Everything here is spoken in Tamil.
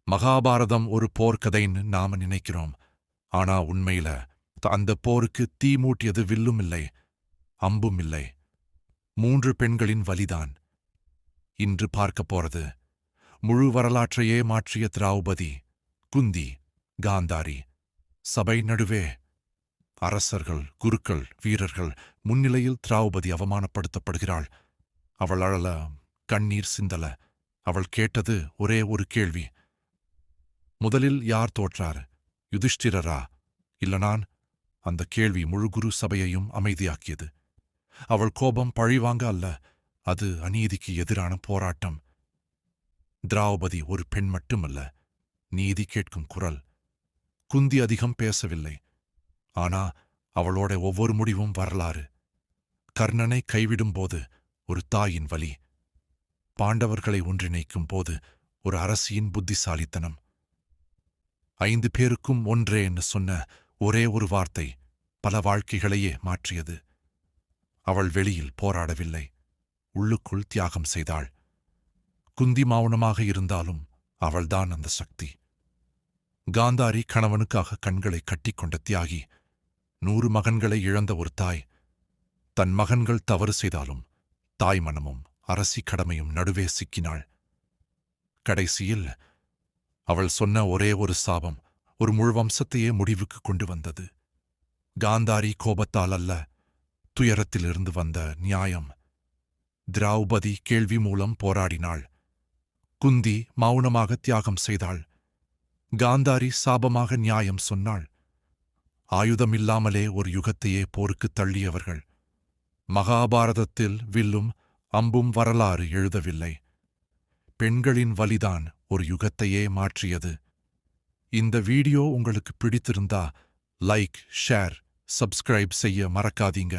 மகாபாரதம் ஒரு போர்க்கதைன்னு நாம நினைக்கிறோம். ஆனா உண்மையில அந்த போருக்கு தீ மூட்டியது வில்லும் இல்லை, அம்பும் இல்லை. 3 பெண்களின் வலிதான். இன்று பார்க்கப் போறது முழு வரலாற்றையே மாற்றிய திரௌபதி, குந்தி, காந்தாரி. சபை நடுவே அரசர்கள், குருக்கள், வீரர்கள் முன்னிலையில் திரௌபதி அவமானப்படுத்தப்படுகிறாள். அவள் அழல, கண்ணீர் சிந்தல. அவள் கேட்டது ஒரே ஒரு கேள்வி. முதலில் யார் தோற்றார்? யுதிஷ்டிரரா இல்ல நான்? அந்த கேள்வி முழு குரு சபையையும் அமைதியாக்கியது. அவள் கோபம் பழிவாங்க அல்ல, அது அநீதிக்கு எதிரான போராட்டம். திரௌபதி ஒரு பெண் மட்டுமல்ல, நீதி கேட்கும் குரல். குந்தி அதிகம் பேசவில்லை. ஆனா அவளோட ஒவ்வொரு முடிவும் வரலாறு. கர்ணனை கைவிடும்போது ஒரு தாயின் வலி. பாண்டவர்களை ஒன்றிணைக்கும் போது ஒரு அரசியின் புத்திசாலித்தனம். 5 பேருக்கும் ஒன்றே என்று சொன்ன ஒரே ஒரு வார்த்தை பல வாழ்க்கைகளையே மாற்றியது. அவள் வெளியில் போராடவில்லை, உள்ளுக்குள் தியாகம் செய்தாள். குந்தி மௌனமாக இருந்தாலும் அவள்தான் அந்த சக்தி. காந்தாரி கணவனுக்காக கண்களை கட்டிக்கொண்ட தியாகி. 100 மகன்களை இழந்த ஒரு தாய். தன் மகன்கள் தவறு செய்தாலும் தாய் மனமும் அரசி கடமையும் நடுவே சிக்கினாள். கடைசியில் அவள் சொன்ன ஒரே ஒரு சாபம் ஒரு முழு வம்சத்தையே முடிவுக்கு கொண்டு வந்தது. காந்தாரி கோபத்தால் அல்ல, துயரத்திலிருந்து வந்த நியாயம். திரௌபதி கேள்வி மூலம் போராடினாள். குந்தி மௌனமாக தியாகம் செய்தாள். காந்தாரி சாபமாக நியாயம் சொன்னாள். ஆயுதமில்லாமலே ஒரு யுகத்தையே போருக்குத் தள்ளியவர்கள். மகாபாரதத்தில் வில்லும் அம்பும் வரலாறு எழுதவில்லை. பெண்களின் வலிதான் ஒரு யுகத்தையே மாற்றியது. இந்த வீடியோ உங்களுக்கு பிடித்திருந்தா லைக், ஷேர், சப்ஸ்கிரைப் செய்ய மறக்காதீங்க.